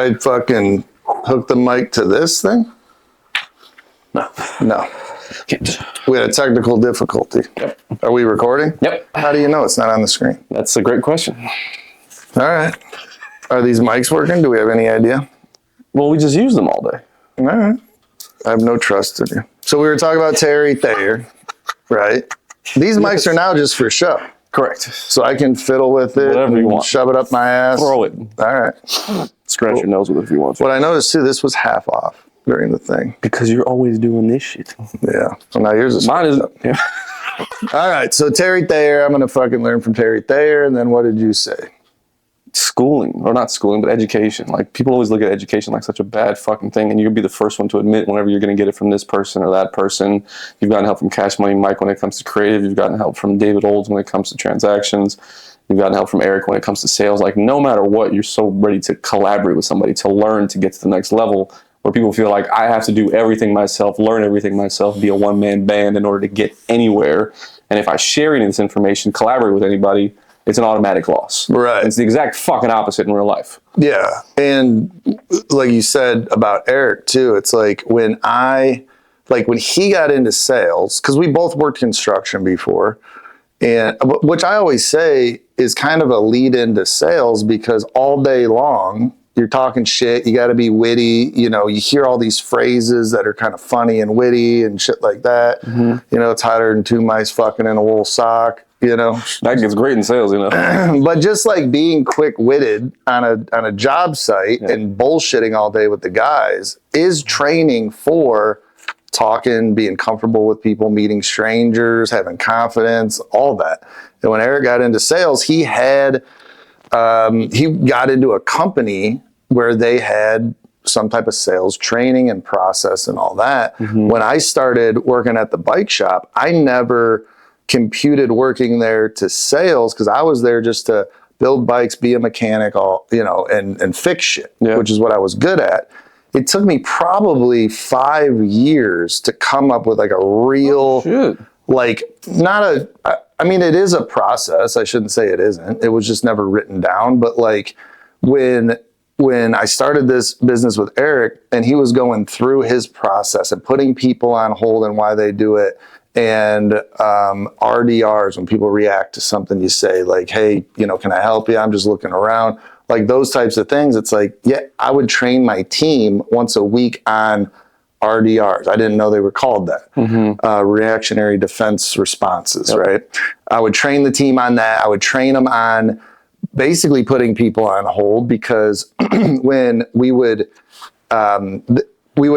I fucking hook the mic to this thing? No. Can't. We had a technical difficulty. Yep. Are we recording? Yep. How do you know it's not on the screen? That's a great question. All right. Are these mics working? Do we have any idea? Well, we just use them all day. All right. I have no trust in you. So we were talking about Terry Thayer, right? These mics are now just for show. Correct. So I can fiddle with it, Whatever you want. shove it up my ass. Throw it. All right. Scratch your nose with it if you want to. What I noticed too, this was half off during the thing. Because you're always doing this shit. Yeah. So now yours is. Mine is. Yeah. All right. So Terry Thayer, I'm going to fucking learn from Terry Thayer. And then what did you say? Schooling, or not schooling, but education. Like, people always look at education like such a bad fucking thing, and you'll be the first one to admit whenever you're going to get it from this person or that person. You've gotten help from Cash Money Mike when it comes to creative. You've gotten help from David Olds when it comes to transactions. You've gotten help from Eric when it comes to sales. Like, no matter what, you're so ready to collaborate with somebody, to learn, to get to the next level, where people feel like I have to do everything myself, learn everything myself, be a one-man band in order to get anywhere. And if I share any of this information, collaborate with anybody, it's an automatic loss. Right. It's the exact fucking opposite in real life. Yeah. And like you said about Eric too, it's like when he got into sales, because we both worked construction before, and which I always say is kind of a lead into sales, because all day long you're talking shit, you got to be witty, you hear all these phrases that are kind of funny and witty and shit like that. Mm-hmm. It's hotter than two mice fucking in a wool sock. That gets great in sales, But just like being quick-witted on a job site and bullshitting all day with the guys is training for talking, being comfortable with people, meeting strangers, having confidence, all that. And when Eric got into sales, he got into a company where they had some type of sales training and process and all that. Mm-hmm. When I started working at the bike shop, I never computed working there to sales, because I was there just to build bikes, be a mechanic, and fix shit, which is what I was good at. It took me probably 5 years to come up with like a real, it is a process. I shouldn't say it isn't. It was just never written down. But like when I started this business with Eric, and he was going through his process and putting people on hold and why they do it, and RDRs, when people react to something you say, like, hey, can I help you? I'm just looking around. Like those types of things. It's like, I would train my team once a week on RDRs. I didn't know they were called that. Mm-hmm. Reactionary defense responses, right? I would train the team on that. I would train them on basically putting people on hold, because when we would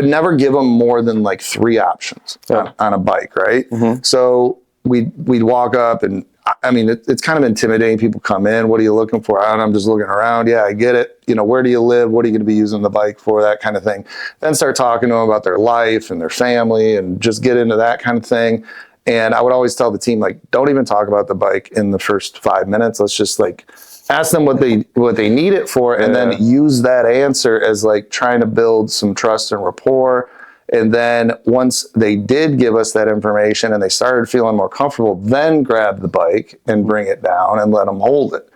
never give them more than like 3 options on a bike, right? Mm-hmm. So we'd walk up, and it's kind of intimidating. People come in, what are you looking for? I'm just looking around. Yeah, I get it. Where do you live? What are you going to be using the bike for? That kind of thing. Then start talking to them about their life and their family, and just get into that kind of thing. And I would always tell the team, like, don't even talk about the bike in the first 5 minutes. Let's just like ask them what they need it for, and then use that answer as like trying to build some trust and rapport. And then once they did give us that information and they started feeling more comfortable, then grab the bike and bring it down and let them hold it,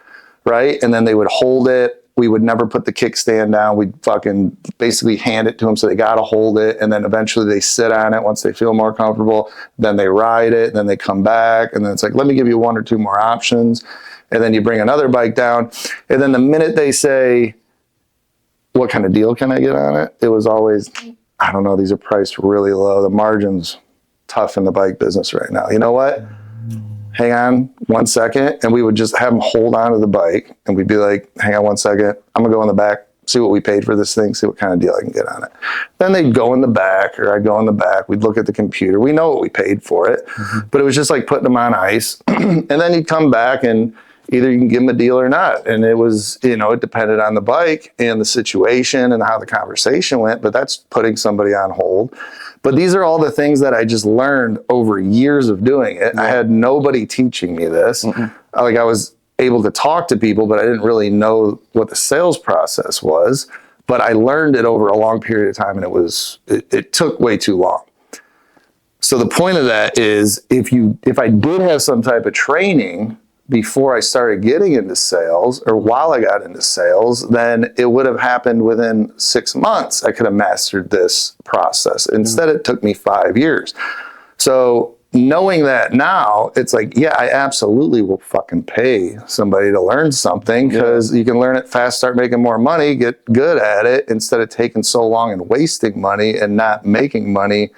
right? And then they would hold it. We would never put the kickstand down. We'd fucking basically hand it to them, so they got to hold it. And then eventually they sit on it once they feel more comfortable. Then they ride it. Then they come back. And then it's like, let me give you 1 or 2 more options. And then you bring another bike down. And then the minute they say, what kind of deal can I get on it? It was always, I don't know, these are priced really low. The margin's tough in the bike business right now. You know what? Hang on 1 second. And we would just have them hold on to the bike. And we'd be like, hang on 1 second. I'm going to go in the back, see what we paid for this thing, see what kind of deal I can get on it. Then they'd go in the back, or I'd go in the back. We'd look at the computer. We know what we paid for it. Mm-hmm. But it was just like putting them on ice. And then you'd come back, and either you can give them a deal or not. And it was, it depended on the bike and the situation and how the conversation went, but that's putting somebody on hold. But these are all the things that I just learned over years of doing it. I had nobody teaching me this. Mm-mm. Like, I was able to talk to people, but I didn't really know what the sales process was. But I learned it over a long period of time, and it took way too long. So the point of that is, if I did have some type of training before I started getting into sales or while I got into sales, then it would have happened within 6 months. I could have mastered this process. Instead, it took me 5 years. So knowing that now, it's like, yeah, I absolutely will fucking pay somebody to learn something because you can learn it fast, start making more money, get good at it instead of taking so long and wasting money and not making money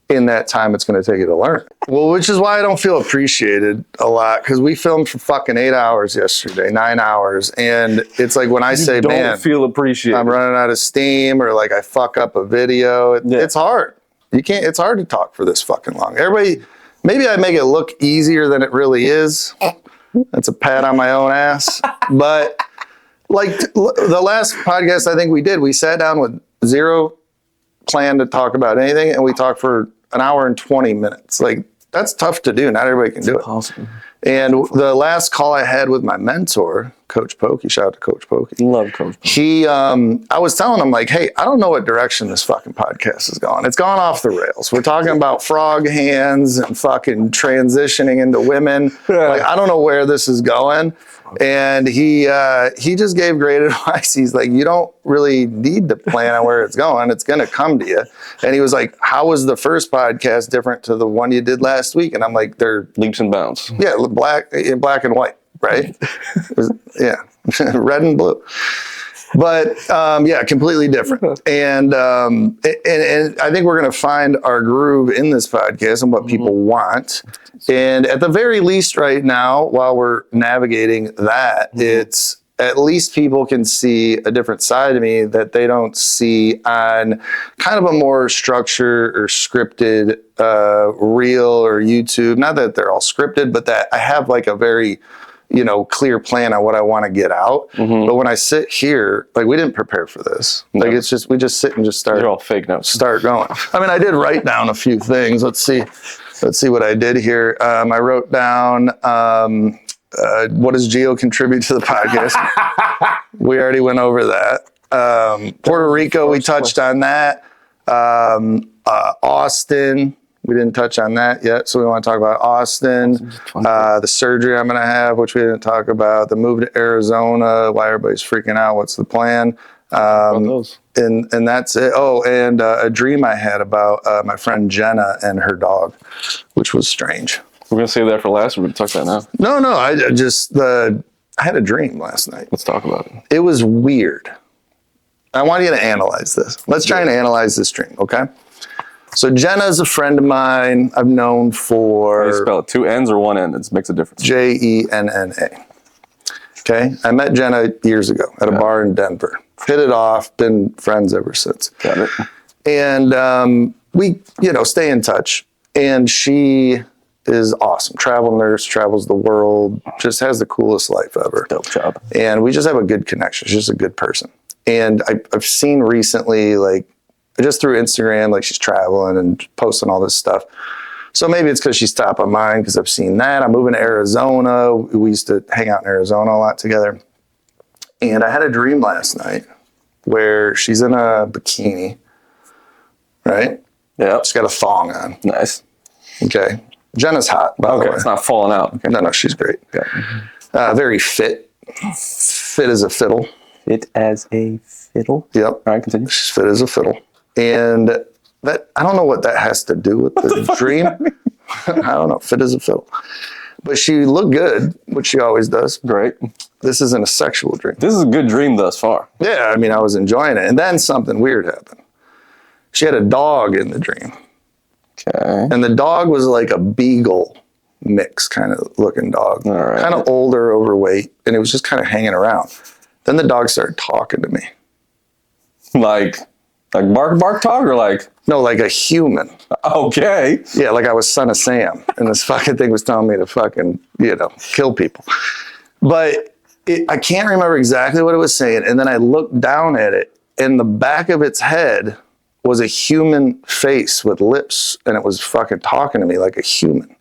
in that time it's going to take you to learn. Well, which is why I don't feel appreciated a lot, because we filmed for fucking 8 hours yesterday, 9 hours. And it's like when I say, man, don't feel appreciated. I'm running out of steam, or like I fuck up a video, it's hard. It's hard to talk for this fucking long. Everybody, maybe I make it look easier than it really is. That's a pat on my own ass. But like the last podcast I think we did, we sat down with zero plan to talk about anything, and we talked for an hour and 20 minutes. Like, that's tough to do. Not everybody can do it. Awesome. And the last call I had with my mentor, Coach Pokey, shout out to Coach Pokey. Love Coach Pokey. I was telling him, like, hey, I don't know what direction this fucking podcast is going. It's gone off the rails. We're talking about frog hands and fucking transitioning into women. Like, I don't know where this is going. And he just gave great advice. He's like, you don't really need to plan on where it's going. It's going to come to you. And he was like, how was the first podcast different to the one you did last week? And I'm like, they're leaps and bounds. Yeah, black and white, right? Yeah, red and blue. But yeah, completely different. And I think we're going to find our groove in this podcast and what people want. And at the very least right now, while we're navigating that, it's at least people can see a different side of me that they don't see on kind of a more structured or scripted reel or YouTube. Not that they're all scripted, but that I have like a very clear plan on what I want to get out. But when I sit here, like, we didn't prepare for this. No. Like, it's just, we just sit and just start. They're all fake notes. Start going. I mean, I did write down a few things. Let's see what I did here. I wrote down, what does Geo contribute to the podcast? We already went over that. Puerto Rico, we touched on that. Austin, we didn't touch on that yet, so we want to talk about Austin, the surgery I'm going to have, which we didn't talk about, the move to Arizona, why everybody's freaking out, what's the plan, and that's it. Oh, and a dream I had about my friend Jenna and her dog, which was strange. We're going to save that for last, or we're going to talk that now? No, I had a dream last night. Let's talk about it. It was weird. I want you to analyze this. Let's try and analyze this dream, okay? So Jenna's a friend of mine I've known for... How do you spell it? 2 N's or 1 N? It makes a difference. Jenna. Okay? I met Jenna years ago at a bar in Denver. Hit it off, been friends ever since. Got it. And we, stay in touch. And she is awesome. Travel nurse, travels the world, just has the coolest life ever. Dope job. And we just have a good connection. She's just a good person. And I've seen recently, like, just through Instagram, like, she's traveling and posting all this stuff. So maybe it's because she's top of mind, because I've seen that. I'm moving to Arizona. We used to hang out in Arizona a lot together. And I had a dream last night where she's in a bikini, right? Yeah. She's got a thong on. Nice. Okay. Jenna's hot, by the way. It's not falling out. Okay. No, she's great. Okay. Very fit. Fit as a fiddle. Fit as a fiddle? Yep. All right, continue. She's fit as a fiddle. And that, I don't know what that has to do with the dream. I don't know. Fit as a fiddle. But she looked good, which she always does. Great. This isn't a sexual dream. This is a good dream thus far. Yeah, I mean, I was enjoying it. And then something weird happened. She had a dog in the dream. Okay. And the dog was like a beagle mix kind of looking dog. All right. Kind of older, overweight. And it was just kind of hanging around. Then the dog started talking to me. Like bark talk, or like? No, like a human. Okay. Yeah, like I was Son of Sam. And this fucking thing was telling me to fucking, kill people. But I can't remember exactly what it was saying. And then I looked down at it, and the back of its head was a human face with lips, and it was fucking talking to me like a human.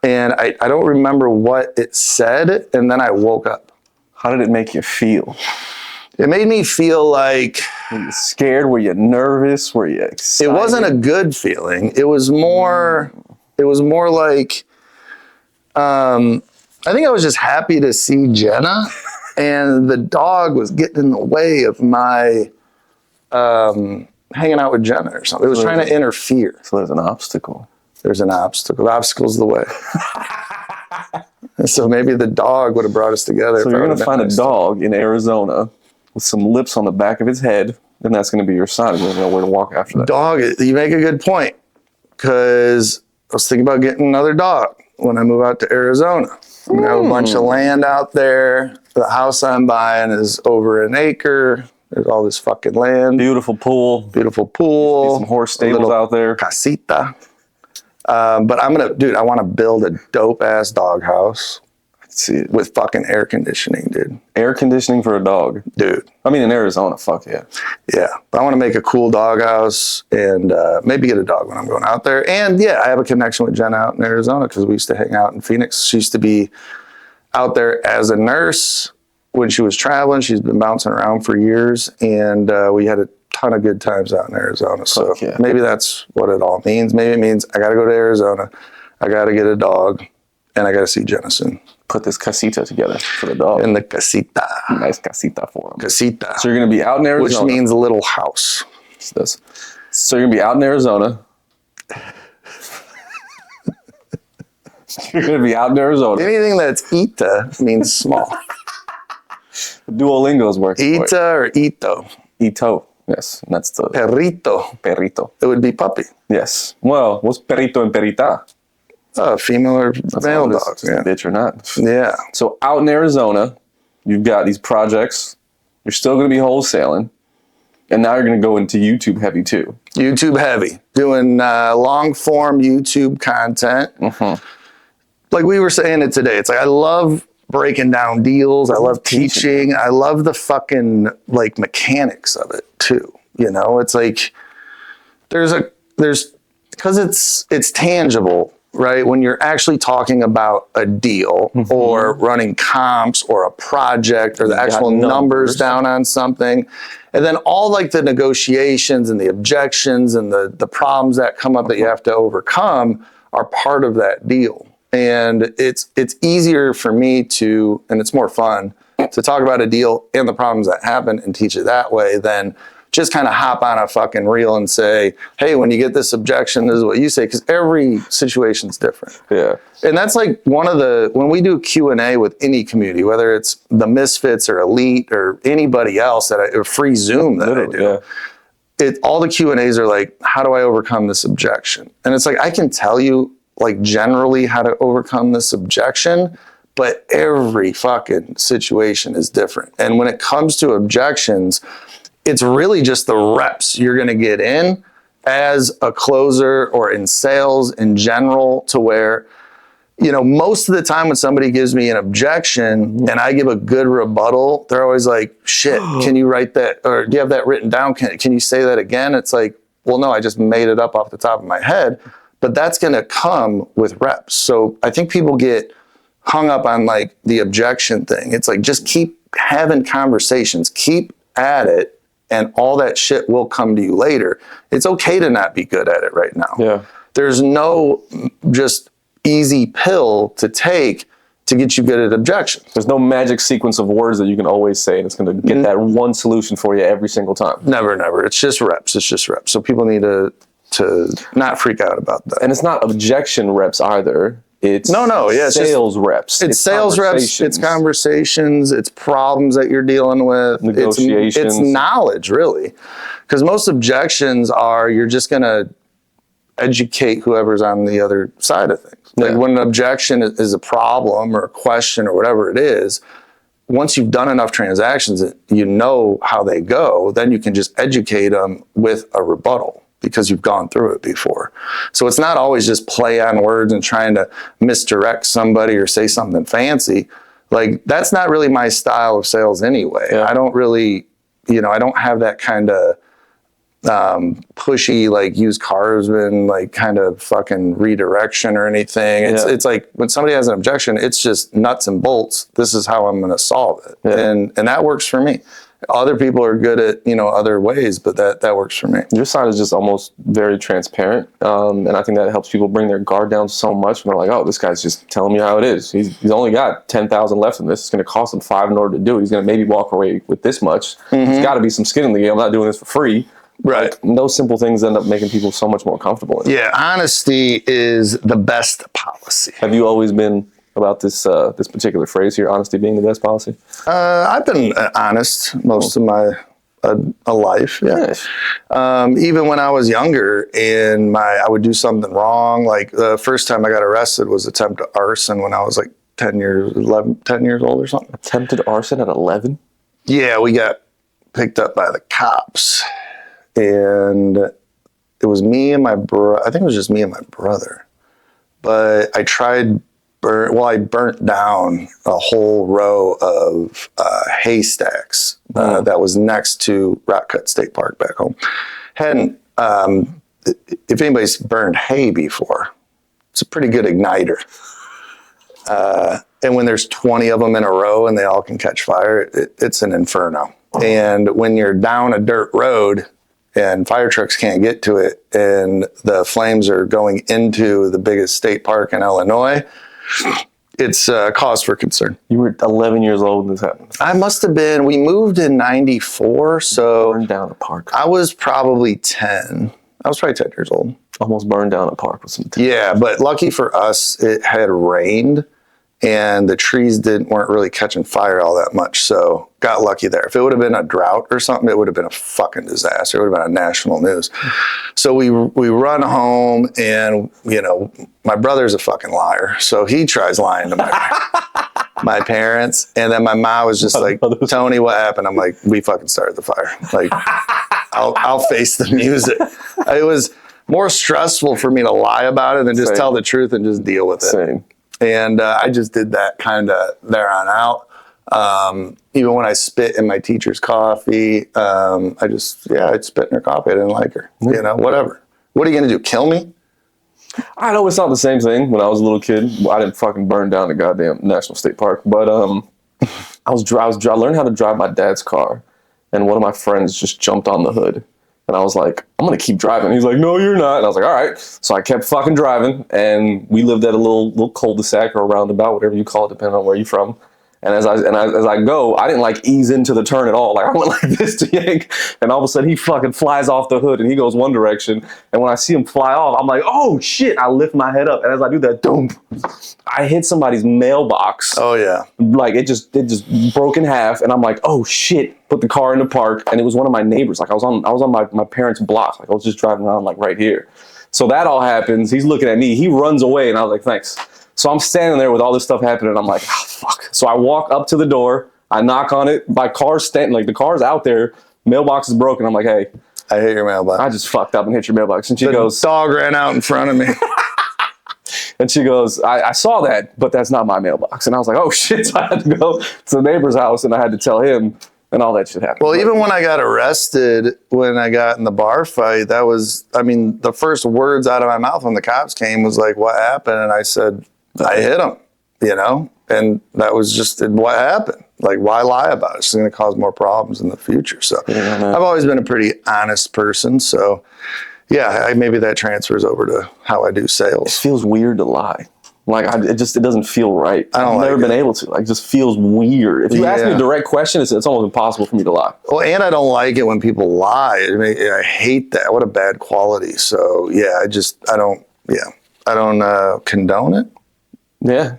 And I don't remember what it said, and then I woke up. How did it make you feel? It made me feel like... Were you scared? Were you nervous? Were you excited? It wasn't a good feeling. It was more like... I think I was just happy to see Jenna, and the dog was getting in the way of my hanging out with Jenna or something. It was trying to interfere. So there's an obstacle. There's an obstacle. The obstacle's the way. And so maybe the dog would have brought us together. So you're going to find a dog in Arizona with some lips on the back of his head, and that's going to be your sign. You don't know where to walk after that. Dog, you make a good point, because I was thinking about getting another dog when I move out to Arizona. I'm going to have a bunch of land out there. The house I'm buying is over an acre. There's all this fucking land. Beautiful pool. Beautiful pool. Some horse stables out there. Casita. But I'm going to, dude, I want to build a dope ass dog house. See it. With fucking air conditioning, dude. Air conditioning for a dog. Dude. I mean, in Arizona, fuck yeah. Yeah. But I want to make a cool dog house and maybe get a dog when I'm going out there. And yeah, I have a connection with Jen out in Arizona because we used to hang out in Phoenix. She used to be out there as a nurse when she was traveling. She's been bouncing around for years. And we had a ton of good times out in Arizona. So yeah. Maybe that's what it all means. Maybe it means I got to go to Arizona. I got to get a dog. And I got to see Jenna soon. Put this casita together for the dog. In the casita. Nice casita for him. Casita. So you're going to be out in Arizona. Which means a little house. So you're going to be out in Arizona. You're going to be out in Arizona. Anything that's Ita means small. Duolingo's working. Ita or Ito? Ito. Yes. And that's the... Perrito. Perrito. It would be puppy. Yes. Well, what's perrito and perita? Female or male dogs. Yeah. Bitch or not. Yeah. So out in Arizona, you've got these projects. You're still going to be wholesaling. And now you're going to go into YouTube heavy too. YouTube heavy. Doing long form YouTube content. Mm-hmm. Like we were saying it today. It's like I love breaking down deals. I love teaching. I love the fucking like mechanics of it too. You know, it's like there's because it's tangible. Right? When you're actually talking about a deal mm-hmm. or running comps or a project or the actual numbers down on something. And then all like the negotiations and the objections and the problems that come up that you have to overcome are part of that deal. And it's easier for me to, and it's more fun to talk about a deal and the problems that happen and teach it that way than just kind of hop on a fucking reel and say, hey, when you get this objection, this is what you say, because every situation's different. Yeah. And that's like when we do Q&A with any community, whether it's the Misfits or Elite or anybody else or free Zoom that I do, all the Q&As are like, how do I overcome this objection? And it's like, I can tell you like generally how to overcome this objection, but every fucking situation is different. And when it comes to objections, it's really just the reps you're going to get in as a closer or in sales in general to where, you know, most of the time when somebody gives me an objection and I give a good rebuttal, they're always like, shit, can you write that? Or do you have that written down? Can you say that again? It's like, well, no, I just made it up off the top of my head, but that's going to come with reps. So I think people get hung up on like the objection thing. It's like, just keep having conversations, keep at it. And all that shit will come to you later. It's okay to not be good at it right now. Yeah. There's no just easy pill to take to get you good at objections. There's no magic sequence of words that you can always say and it's going to get that one solution for you every single time. Never. It's just reps. So people need to not freak out about that. And it's not objection reps either. It's sales reps. It's sales reps. It's conversations. It's problems that you're dealing with. Negotiations. It's knowledge, really. Because most objections are you're just going to educate whoever's on the other side of things. Like when an objection is a problem or a question or whatever it is, once you've done enough transactions, you know how they go, then you can just educate them with a rebuttal, because you've gone through it before. So it's not always just play on words and trying to misdirect somebody or say something fancy. Like that's not really my style of sales anyway. Yeah. I don't really, I don't have that kind of pushy, like used cars and like kind of fucking redirection or anything. It's like when somebody has an objection, it's just nuts and bolts. This is how I'm going to solve it. Yeah. And that works for me. Other people are good at, other ways, but that works for me. Your side is just almost very transparent. And I think that helps people bring their guard down so much. When they're like, oh, this guy's just telling me how it is. He's only got 10,000 left in this. It's going to cost him 5 in order to do it. He's going to maybe walk away with this much. There's got to be some skin in the game. I'm not doing this for free. Right. Like, those simple things end up making people so much more comfortable. Yeah. Honesty is the best policy. Have you always been about this particular phrase here, honesty being the best policy? I've been honest most of my life. Yeah. Nice. Even when I was younger and I would do something wrong. Like the first time I got arrested was attempted arson when I was like 10 years old or something. Attempted arson at 11? Yeah, we got picked up by the cops, and it was me and my brother. I think it was just me and my brother. But I I burnt down a whole row of haystacks that was next to Rock Cut State Park back home. Hadn't, if anybody's burned hay before, it's a pretty good igniter. And when there's 20 of them in a row and they all can catch fire, it's an inferno. And when you're down a dirt road and fire trucks can't get to it and the flames are going into the biggest state park in Illinois, it's a cause for concern. You were 11 years old when this happened. I must have been, we moved in 94, so Burned down a park. I was probably 10. I was probably 10 years old. Almost burned down a park with some Yeah, but lucky for us, it had rained and the trees weren't really catching fire all that much, so got lucky there. If it would have been a drought or something, it would have been a fucking disaster. It would have been on national news. So we run home, and my brother's a fucking liar, so he tries lying to my parents, and then my mom was just like, Tony, what happened? I'm like, we fucking started the fire. Like, I'll face the music. It was more stressful for me to lie about it than just tell the truth and just deal with it. Same. And I just did that kind of there on out. Even when I spit in my teacher's coffee, I'd spit in her coffee. I didn't like her, whatever. What are you going to do? Kill me? I know it's not the same thing. When I was a little kid, I didn't fucking burn down the goddamn National State Park. But I learned how to drive my dad's car. And one of my friends just jumped on the hood. And I was like, I'm going to keep driving. He's like, no, you're not. And I was like, all right. So I kept fucking driving. And we lived at a little cul-de-sac or a roundabout, whatever you call it, depending on where you're from. And as I go, I didn't like ease into the turn at all. Like I went like this to yank, and all of a sudden he fucking flies off the hood and he goes one direction. And when I see him fly off, I'm like, oh shit! I lift my head up, and as I do that, boom, I hit somebody's mailbox. Oh yeah! Like it just broke in half, and I'm like, oh shit! Put the car in the park, and it was one of my neighbors. Like I was on my parents' block. Like I was just driving around like right here. So that all happens. He's looking at me. He runs away, and I was like, thanks. So I'm standing there with all this stuff happening, and I'm like, oh, fuck. So I walk up to the door, I knock on it, my car's standing, like the car's out there, mailbox is broken. I'm like, hey. I hit your mailbox. I just fucked up and hit your mailbox. And she goes. The dog ran out in front of me. And she goes, I saw that, but that's not my mailbox. And I was like, oh shit. So I had to go to the neighbor's house, and I had to tell him, and all that shit happened. Well, even when I got arrested, when I got in the bar fight, the first words out of my mouth when the cops came was like, what happened? And I said, I hit him, and that was just what happened. Like, why lie about it? It's going to cause more problems in the future. So I've always been a pretty honest person. So yeah, maybe that transfers over to how I do sales. It feels weird to lie. Like it doesn't feel right. I've never been able to. Like, it just feels weird. If you ask me a direct question, it's almost impossible for me to lie. Well, and I don't like it when people lie. I hate that. What a bad quality. So yeah, I don't condone it. Yeah.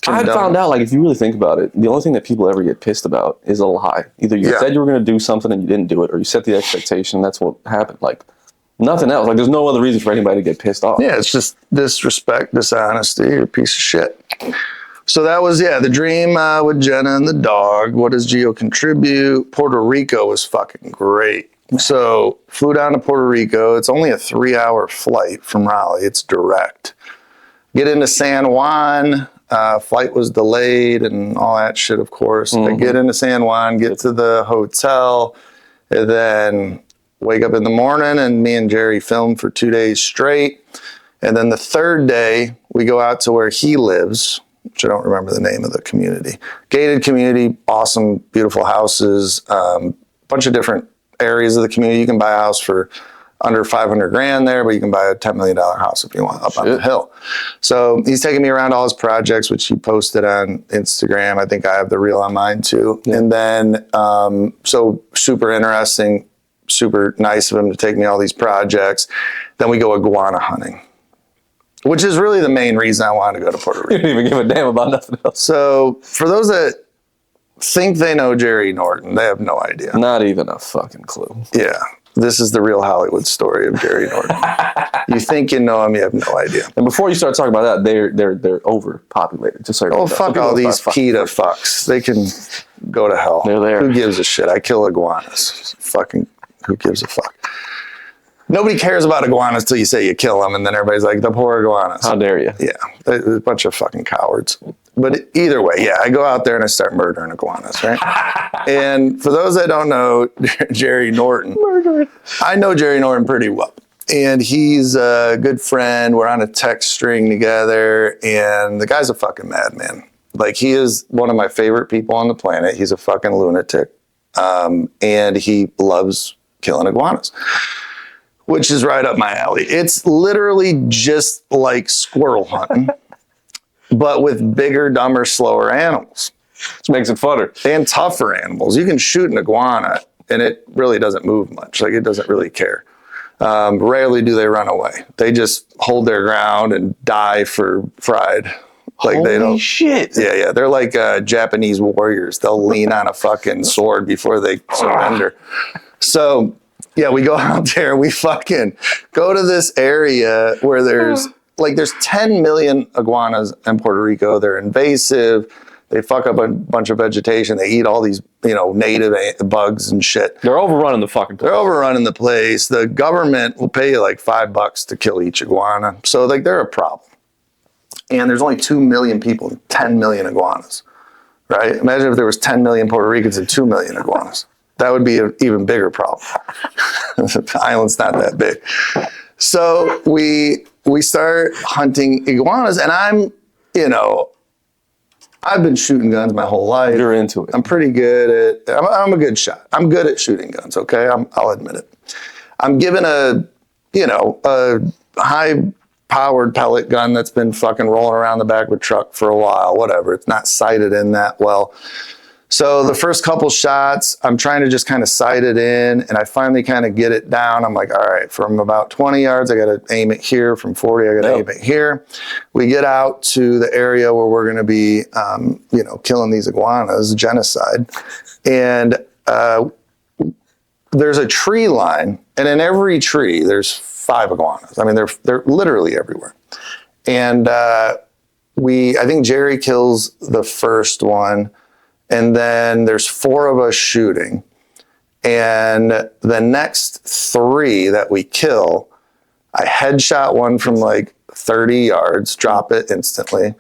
I found out, like, if you really think about it, the only thing that people ever get pissed about is a lie. Either you said you were going to do something and you didn't do it, or you set the expectation. That's what happened. Like, nothing else. Like, there's no other reason for anybody to get pissed off. Yeah, it's just disrespect, dishonesty, you're a piece of shit. So that was, the dream with Jenna and the dog. What does Gio contribute? Puerto Rico was fucking great. So flew down to Puerto Rico. It's only a 3-hour flight from Raleigh. It's direct. Get into San Juan. Flight was delayed and all that shit, of course. I get into San Juan, get to the hotel, and then wake up in the morning, and me and Jerry filmed for 2 days straight. And then the third day, we go out to where he lives, which I don't remember the name of the community. Gated community, awesome, beautiful houses, bunch of different areas of the community. You can buy a house for under 500 grand there, but you can buy a $10 million house if you want up on the hill. So he's taking me around all his projects, which he posted on Instagram. I think I have the reel on mine too. Yeah. And then, so super interesting, super nice of him to take me all these projects. Then we go iguana hunting, which is really the main reason I wanted to go to Puerto Rico. You didn't even give a damn about nothing else. So for those that think they know Jerry Norton, they have no idea. Not even a fucking clue. Yeah. This is the real Hollywood story of Jerry Norton. You think you know him, you have no idea. And before you start talking about that, they're overpopulated. Just so oh, fuck all these PETA fucks. They can go to hell. They're there. Who gives a shit? I kill iguanas. Fucking who gives a fuck? Nobody cares about iguanas till you say you kill them, and then everybody's like, the poor iguanas. How dare you? Yeah, they're a bunch of fucking cowards. But either way, yeah, I go out there and I start murdering iguanas, right? And for those that don't know Jerry Norton, I know Jerry Norton pretty well. And he's a good friend. We're on a text string together, and the guy's a fucking madman. Like, he is one of my favorite people on the planet. He's a fucking lunatic. And he loves killing iguanas, which is right up my alley. It's literally just like squirrel hunting, but with bigger, dumber, slower animals. Which makes it funner. And tougher animals. You can shoot an iguana, and it really doesn't move much. Like, it doesn't really care. Rarely do they run away. They just hold their ground and die for pride. Like, holy they don't. Shit. Yeah. They're like Japanese warriors. They'll lean on a fucking sword before they surrender. So, yeah, we go out there. We fucking go to this area where there's 10 million iguanas in Puerto Rico. They're invasive. They fuck up a bunch of vegetation. They eat all these, native bugs and shit. They're overrunning the fucking place. They're overrunning the place. The government will pay you like $5 to kill each iguana. So, like, they're a problem. And there's only 2 million people, 10 million iguanas, right? Imagine if there was 10 million Puerto Ricans and 2 million iguanas. That would be an even bigger problem. The island's not that big. So we start hunting iguanas, and I'm, I've been shooting guns my whole life. You're into it. I'm pretty good at, I'm a good shot. I'm good at shooting guns, okay? I'll admit it. I'm given a high-powered pellet gun that's been fucking rolling around the back of a truck for a while, whatever. It's not sighted in that well. So the first couple shots, I'm trying to just kind of sight it in, and I finally kind of get it down. I'm like, all right, from about 20 yards, I got to aim it here. From 40, I got to aim it here. We get out to the area where we're going to be, killing these iguanas, genocide. And there's a tree line, and in every tree, there's 5 iguanas. I mean, they're literally everywhere. And I think Jerry kills the first one. And then there's 4 of us shooting. And the next 3 that we kill, I headshot one from like 30 yards, drop it instantly.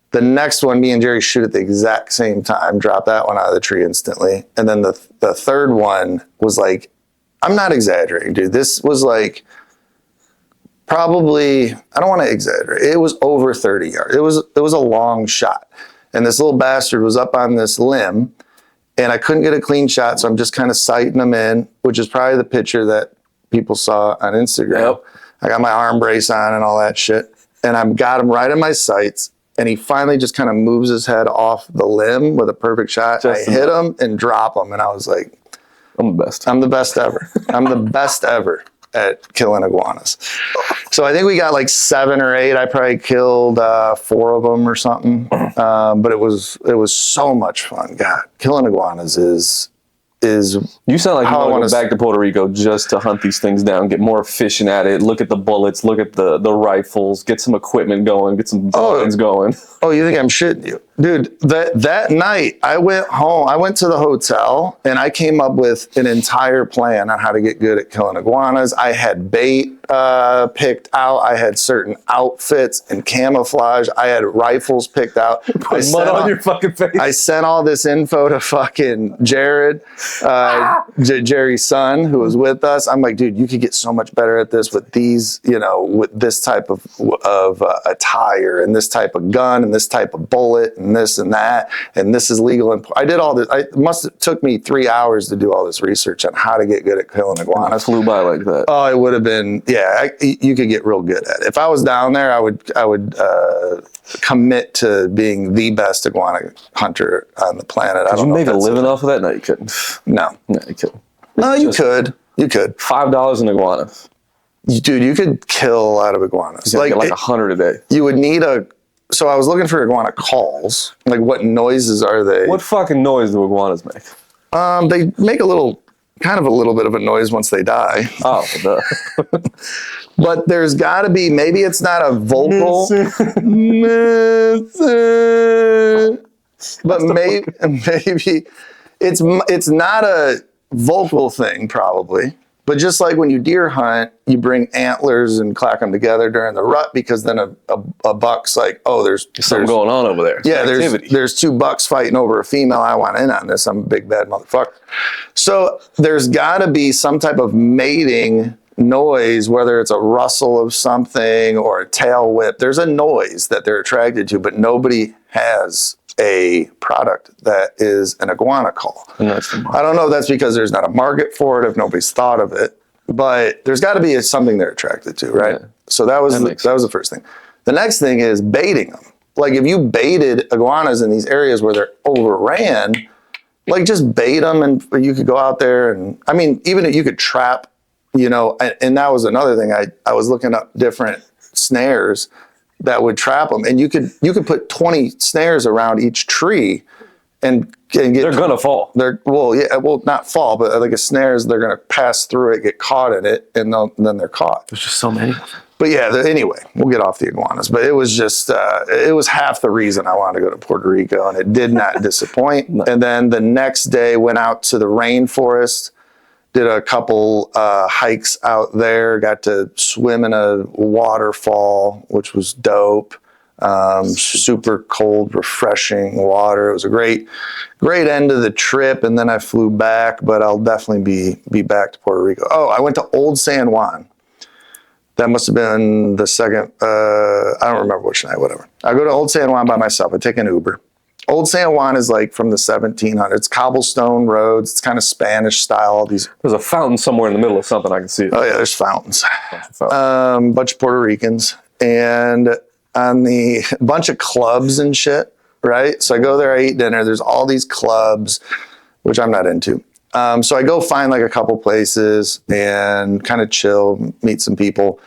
The next one, me and Jerry shoot at the exact same time, drop that one out of the tree instantly. And then the third one was like, I'm not exaggerating, dude. This was like probably, I don't want to exaggerate. It was over 30 yards. It was a long shot. And this little bastard was up on this limb, and I couldn't get a clean shot, so I'm just kind of sighting him in, which is probably the picture that people saw on Instagram. Yep. I got my arm brace on and all that shit, and I've got him right in my sights, and he finally just kind of moves his head off the limb with a perfect shot. I hit him and drop him, and I was like, I'm the best. I'm the best ever. I'm the best ever at killing iguanas. So I think we got like 7 or 8. I probably killed 4 of them or something. But it was so much fun. God, killing iguanas is you sound like you want to go back to Puerto Rico just to hunt these things down, get more efficient at it, look at the bullets, look at the rifles, get some equipment going, get some guns going. Oh, you think I'm shitting you? Dude, that night I went home, I went to the hotel and I came up with an entire plan on how to get good at killing iguanas. I had bait picked out. I had certain outfits and camouflage. I had rifles picked out. Put mud on your fucking face. I sent all this info to fucking Jared, Jerry's son, who was with us. I'm like, dude, you could get so much better at this with these, you know, with this type of attire and this type of gun and this type of bullet and this and that, and this is legal. And I did all this. It must have took me 3 hours to do all this research on how to get good at killing iguanas. I flew by like that. Oh, it would have been, yeah. You could get real good at it. If I was down there, I would commit to being the best iguana hunter on the planet. Could you make a living off of that? No, you couldn't. No, you couldn't. No, you could. You could. $5 an iguana. Dude, you could kill a lot of iguanas. Like 100 a day. You would need so I was looking for iguana calls. Like, what noises are they? What fucking noise do iguanas make? They make a little bit of a noise once they die. Oh, duh. But there's got to be, maybe it's not a vocal, but maybe it's not a vocal thing probably. But just like when you deer hunt, you bring antlers and clack them together during the rut, because then a buck's like, oh, there's something going on over there. Yeah, there's 2 bucks fighting over a female. I want in on this. I'm a big bad motherfucker. So there's got to be some type of mating noise, whether it's a rustle of something or a tail whip. There's a noise that they're attracted to, but nobody has a product that is an iguana call. I don't know if that's because there's not a market for it, if nobody's thought of it, but there's got to be something they're attracted to, right? Yeah. So that was the first thing. The next thing is baiting them. Like, if you baited iguanas in these areas where they're overran, like, just bait them, and you could go out there and, I mean, even if you could trap, you know, and that was another thing. I was looking up different snares that would trap them, and you could put 20 snares around each tree and get. They're gonna fall. Well, not fall, but like a snares, they're gonna pass through it, get caught in it, and then they're caught. There's just so many. But yeah, anyway, we'll get off the iguanas. But it was just, it was half the reason I wanted to go to Puerto Rico, and it did not disappoint. No. And then the next day, went out to the rainforest. Did a couple hikes out there, got to swim in a waterfall, which was dope. Super cold, refreshing water. It was a great end of the trip. And then I flew back, but I'll definitely be back to Puerto Rico. Oh, I went to Old San Juan. That must have been the second, I don't remember which night, whatever. I go to Old San Juan by myself. I take an Uber. Old San Juan is like from the 1700s. Cobblestone roads. It's kind of Spanish style. There's a fountain somewhere in the middle of something. I can see it. Oh yeah, there's fountains. Bunch of Puerto Ricans, and on the bunch of clubs and shit. Right. So I go there. I eat dinner. There's all these clubs, which I'm not into. So I go find like a couple places and kind of chill, meet some people.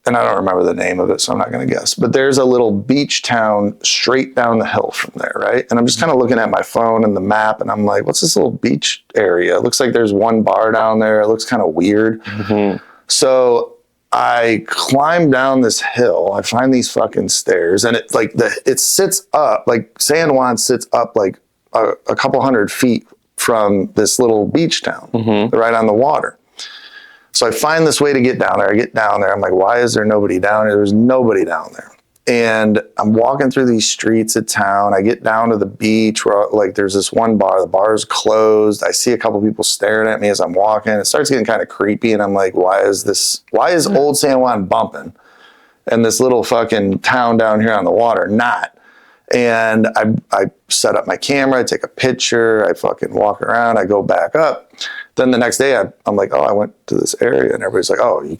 And I don't remember the name of it, so I'm not going to guess. But there's a little beach town straight down the hill from there, right? And I'm just kind of looking at my phone and the map, and I'm like, what's this little beach area? It looks like there's one bar down there. It looks kind of weird. Mm-hmm. So I climb down this hill. I find these fucking stairs, and it sits up, like San Juan sits up like a couple 100 feet from this little beach town, right on the water. So I find this way to get down there. I get down there. I'm like, why is there nobody down here? There's nobody down there. And I'm walking through these streets of town. I get down to the beach where like there's this one bar. The bar is closed. I see a couple people staring at me as I'm walking. It starts getting kind of creepy. And I'm like, why is Old San Juan bumping? And this little fucking town down here on the water not. And I set up my camera, I take a picture, I fucking walk around, I go back up. Then the next day I'm like, oh, I went to this area, and everybody's like, oh, you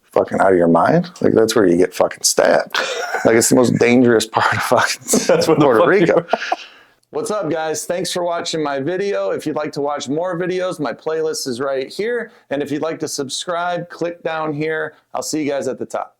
fucking out of your mind? Like, that's where you get fucking stabbed. Like, it's the most dangerous part of fucking that's Puerto Rico. What's up, guys? Thanks for watching my video. If you'd like to watch more videos, my playlist is right here. And if you'd like to subscribe, click down here. I'll see you guys at the top.